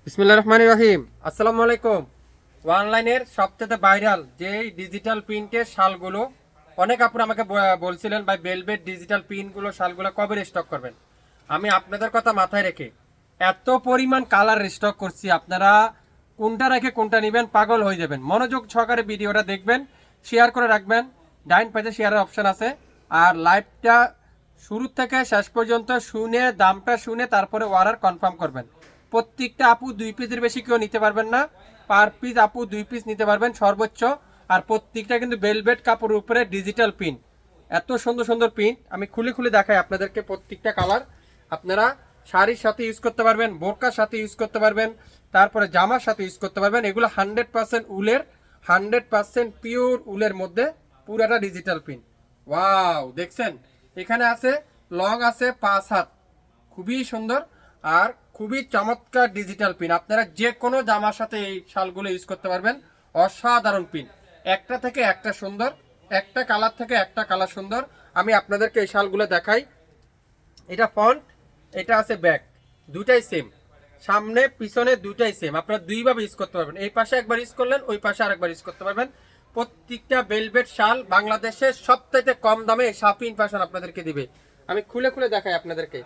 বিসমিল্লাহির রহমানির রহিম। আসসালামু আলাইকুম। অনলাইনের সবচেয়ে ভাইরাল যে ডিজিটাল প্রিন্টের শালগুলো, অনেক আপুরা আমাকে বলছিলেন ভাই ভেলভেট ডিজিটাল প্রিন্টগুলো শালগুলো কবে স্টক করবেন। আমি আপনাদের কথা মাথায় রেখে এত পরিমাণ কালার স্টক করছি, আপনারা কোনটা রেখে কোনটা নেবেন পাগল হয়ে যাবেন। মনোযোগ সহকারে ভিডিওটা দেখবেন, শেয়ার করে রাখবেন। ডাইন পেজে শেয়ারের অপশন আছে। আর লাইভটা শুরু থেকে শেষ পর্যন্ত শুনে দামটা শুনে তারপরে অর্ডার কনফার্ম করবেন। প্রত্যেকটা আপু 2 পিসের বেশি কেউ নিতে পারবেন না। পার পিস আপু 2 পিস নিতে পারবেন সর্বোচ্চ। আর প্রত্যেকটা কিন্তু ভেলভেট কাপড়ের উপরে ডিজিটাল প্রিন্ট। এত সুন্দর সুন্দর প্রিন্ট আমি খুলে খুলে দেখাই আপনাদেরকে। প্রত্যেকটা কালার আপনারা শাড়ির সাথে ইউজ করতে পারবেন, বোরকার সাথে ইউজ করতে পারবেন, তারপরে জামার সাথে ইউজ করতে পারবেন। এগুলো 100% উলের, 100% পিওর উলের মধ্যে পুরাটা ডিজিটাল প্রিন্ট। ওয়াও, দেখছেন এখানে আছে লং আছে 5 হাত, খুবই সুন্দর আর খুবই চমৎকার ডিজিটাল পিন। আপনারা যে কোনো জামার সাথে এই শালগুলো ইউজ করতে পারবেন। অসাধারণ পিন, একটা থেকে একটা সুন্দর, একটা কালার থেকে একটা কালার সুন্দর। আমি আপনাদেরকে এই শালগুলো দেখাই। এটা ফ্রন্ট, এটা আছে ব্যাক, দুটাই সেম। সামনে পিছনে দুটাই সেম। আপনারা দুইভাবে ইউজ করতে পারবেন। এই পাশে একবার ইউজ করলেন, ওই পাশে আরেকবার ইউজ করতে পারবেন। প্রত্যেকটা ভেলভেট শাল বাংলাদেশের সবথেকে কম দামে শাপিন ফ্যাশন আপনাদেরকে দিবে। আমি খুলে খুলে দেখাই আপনাদেরকে,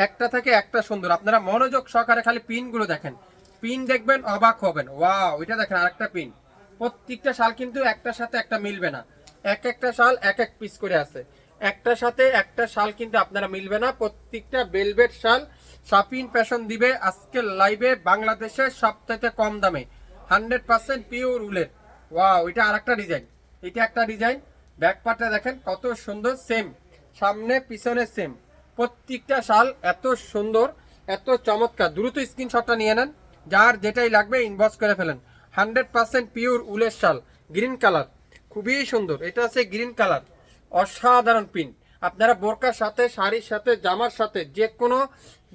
একটা থেকে একটা সুন্দর। আপনারা মনোযোগ সহকারে খালি পিনগুলো দেখেন, পিন দেখবেন অবাক হবেন। ওয়াও, এটা দেখেন আরেকটা পিন। প্রত্যেকটা শাল কিন্তু একটার সাথে একটা মিলবে না, এক একটা শাল এক এক পিস করে আছে। একটার সাথে একটা শাল কিন্তু আপনারা মিলবে না। প্রত্যেকটা ভেলভেট শাল শাপিন ফ্যাশন দিবে আজকের লাইভে বাংলাদেশের সবথেকে কম দামে, 100% পিওর উলের। ওয়াও, এটা আরেকটা ডিজাইন, এটা একটা ডিজাইন। ব্যাক পার্টটা দেখেন কত সুন্দর, সেম সামনে পিছনে সেম। প্রত্যেকটা শাল এত সুন্দর, এত চমৎকার। দ্রুত স্ক্রিনশটটা নিয়ে নেন, যার যেটাই লাগবে ইনবক্স করে ফেলেন। 100% পিওর উলের শাল, গ্রিন কালার, খুবই সুন্দর। এটা আছে গ্রিন কালার, অসাধারণ প্রিন্ট। আপনারা বোরকার সাথে, শাড়ির সাথে, জামার সাথে, যে কোনো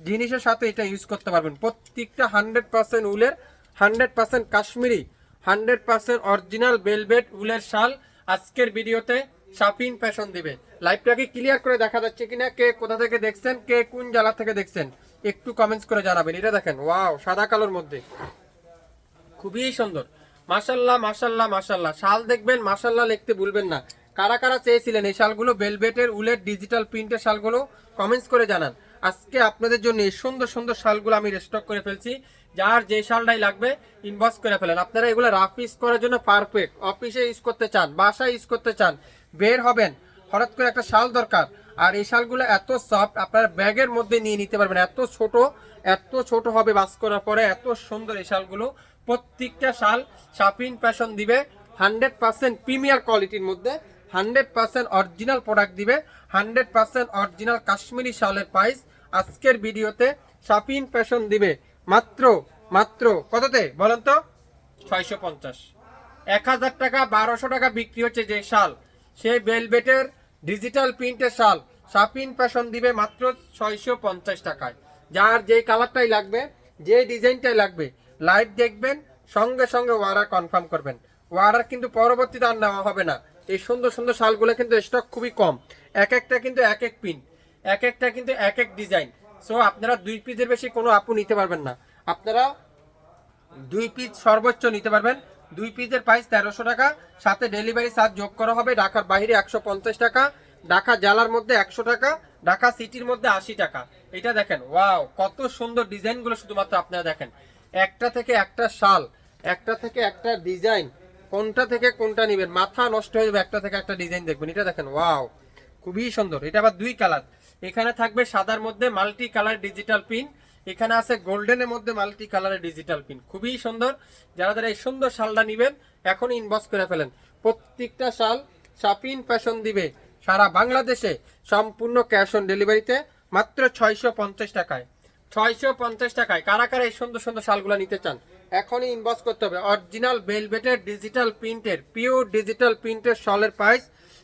জিনিসের সাথে এটা ইউজ করতে পারবেন। প্রত্যেকটা 100% উলের, 100% কাশ্মীরি, 100% অরিজিনাল ভেলভেট উলের শাল আজকের ভিডিওতে শাপিন ফ্যাশন দিবে। লাইভটাকে ক্লিয়ার করে দেখা যাচ্ছে কিনা, কে কোথা থেকে দেখছেন, কে কোন জেলা থেকে দেখছেন একটু কমেন্টস করে জানাবেন। এটা দেখেন, ওয়াও, সাদা কালোর মধ্যে খুবই সুন্দর। মাশাল্লাহ মাশাল্লাহ মাশাল্লাহ। শাল দেখবেন মাশাল্লাহ লিখতে ভুলবেন না। কারা কারা চেয়েছিলেন এই শালগুলো, ভেলভেটের উলের ডিজিটাল প্রিন্টের শালগুলো, কমেন্টস করে জানান। আজকে আপনাদের জন্য এই সুন্দর সুন্দর শালগুলো আমি স্টক করে ফেলছি। যার যে শালটাই লাগবে ইনবক্স করে ফেলেন। আপনারা এগুলো রাফ ইউজ করার জন্য পারফেক্ট। অফিসে ইউজ করতে চান, বাসায় ইউজ করতে চান, বের হবেন, হঠাৎ করে একটা শাল দরকার। আর এই শালগুলো এত সফট, আপনার ব্যাগের মধ্যে নিয়ে নিতে পারবেন। এত ছোট, এত ছোট হবে বাস করার পরে, এত সুন্দর এই শালগুলো। প্রত্যেকটা শাল শাপিন ফ্যাশন দিবে 100% প্রিমিয়ার কোয়ালিটির মধ্যে, 100% অরিজিনাল প্রোডাক্ট দিবে, 100% অরিজিনাল কাশ্মীরি শালের প্রাইস আজকের ভিডিওতে শাপিন ফ্যাশন দিবে মাত্র মাত্র কততে বলেন তো? 650। 1000 টাকা 1200 টাকা বিক্রি হচ্ছে যে শাল, সেই ভেলভেটের ডিজিটাল প্রিন্টের শাল শাপিন ফ্যাশন দিবে মাত্র 650 টাকায়। যার যেই কালারটাই লাগবে, যে ডিজাইনটাই লাগবে, লাইভ দেখবেন, সঙ্গে সঙ্গে অর্ডার কনফার্ম করবেন। অর্ডার কিন্তু পরবর্তীতে আর নেওয়া হবে না। এই সুন্দর সুন্দর শালগুলো কিন্তু স্টক খুবই কম। এক একটা কিন্তু এক এক প্রিন্ট, এক একটা কিন্তু এক এক ডিজাইন। সো আপনারা 2 পিসের বেশি কোনো আপু নিতে পারবেন না। আপনারা 2 পিস সর্বোচ্চ নিতে পারবেন। 2 পিসের প্রাইস 1300 টাকা, সাথে ডেলিভারি চার্জ যোগ করা হবে। ঢাকার বাইরে 150 টাকা, ঢাকা জেলার মধ্যে 100 টাকা, ঢাকা সিটির মধ্যে 80 টাকা। এটা দেখেন, ওয়াও, কত সুন্দর ডিজাইনগুলো শুধুমাত্র আপনারা দেখেন। একটা থেকে একটা শাল, একটা থেকে একটা ডিজাইন, কোনটা থেকে কোনটা নেবেন মাথা নষ্ট হয়ে যাবে। একটা থেকে একটা ডিজাইন দেখবেন। এটা দেখেন, ওয়াও, খুবই সুন্দর। এটা আবার 2 কালার, এখানে থাকবে সাদার মধ্যে মাল্টি কালার ডিজিটাল পিন, এখানে আছে গোল্ডেনের মধ্যে মাল্টি কালারের ডিজিটাল পিন, খুবই সুন্দর। যারা যারা এই সুন্দর শালটা নেবেন এখন ইনবক্স করে ফেলেন। প্রত্যেকটা শাল শাপিন ফ্যাশন দিবে সারা বাংলাদেশে সম্পূর্ণ ক্যাশ অন ডেলিভারিতে মাত্র 650 টাকায়। 650 টাকায় কারা কারা এই সুন্দর সুন্দর শালগুলো নিতে চান এখনই ইনবক্স করতে হবে। অরিজিনাল ভেলভেটের ডিজিটাল প্রিন্টের, পিওর ডিজিটাল প্রিন্টের শালের প্রাইস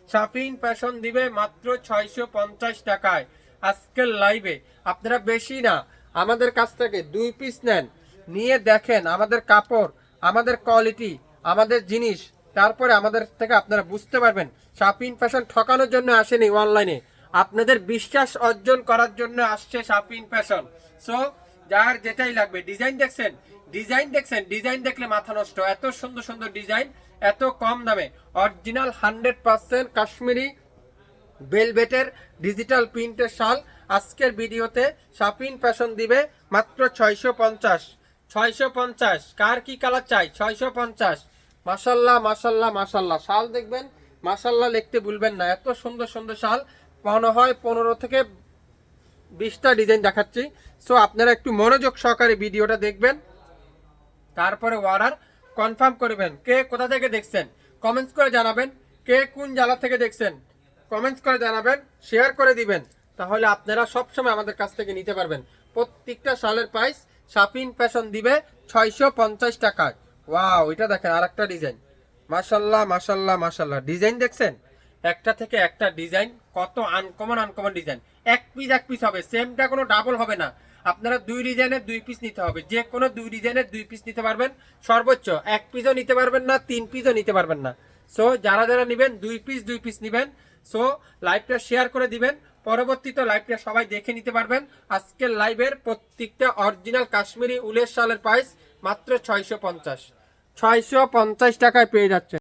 শাপিন ফ্যাশন দিবে মাত্র 650 টাকায় আজকের লাইভে। আপনারা বেশি না, আমাদের কাছ থেকে 2 পিস নেন, নিয়ে দেখেন আমাদের কাপড়, আমাদের কোয়ালিটি, আমাদের জিনিস, তারপরে আমাদের থেকে আপনারা বুঝতে পারবেন শাপিন ফ্যাশন ঠকানোর জন্য আসেনি অনলাইনে, আপনাদের বিশ্বাস অর্জন করার জন্য আসছে শাপিন ফ্যাশন। সো যার যেটাই লাগবে। ডিজাইন দেখছেন, ডিজাইন দেখলে মাথা নষ্ট, এত সুন্দর সুন্দর ডিজাইন এত কম দামে। অরিজিনাল 100% কাশ্মীরি ভেলভেটের ডিজিটাল প্রিন্টের শাল আজকের ভিডিওতে শাপিন ফ্যাশন দিবে মাত্র 650। 650, কার কি কালার চাই? 650। মাশাল্লাহ মাশাল্লাহ মাশাল্লাহ, শাল দেখবেন মাশাল্লাহ লিখতে ভুলবেন না। এত সুন্দর সুন্দর শাল, মনে হয় 15 থেকে 20টা ডিজাইন দেখাচ্ছি। সো আপনারা একটু মনোযোগ সহকারে ভিডিওটা দেখবেন, তারপরে অর্ডার কনফার্ম করবেন। কে কোথা থেকে দেখছেন কমেন্টস করে জানাবেন, কে কোন জেলা থেকে দেখছেন কমেন্টস করে জানাবেন, শেয়ার করে দিবেন, তাহলে আপনারা সবসময় আমাদের কাছ থেকে নিতে পারবেন। প্রত্যেকটা শালের প্রাইস শাপিন ফ্যাশন দিবে 650 টাকায়। ওয়াও, এটা দেখেন আরেকটা ডিজাইন, মাশাল্লাহ মাশাল্লাহ মাশাল্লাহ। ডিজাইন দেখছেন, একটা থেকে একটা ডিজাইন, কত আনকমন আনকমন ডিজাইন। এক পিস হবে, সেমটা কোনো ডাবল হবে না। আপনারা 2 ডিজাইনের 2 পিস নিতে হবে, যে কোনো 2 ডিজাইনের 2 পিস নিতে পারবেন। সর্বোচ্চ 1 পিসও নিতে পারবেন না, 3 পিসও নিতে পারবেন না। সো যারা যারা নেবেন 2 পিস নেবেন। সো লাইভটা শেয়ার করে দিবেন, পরবর্তীতে লাইভটা সবাই দেখে নিতে পারবেন। আজকের লাইভের প্রত্যেকটা অরিজিনাল কাশ্মীরি উলের শালের প্রাইস মাত্র 650 টাকায় পেয়ে যাচ্ছে।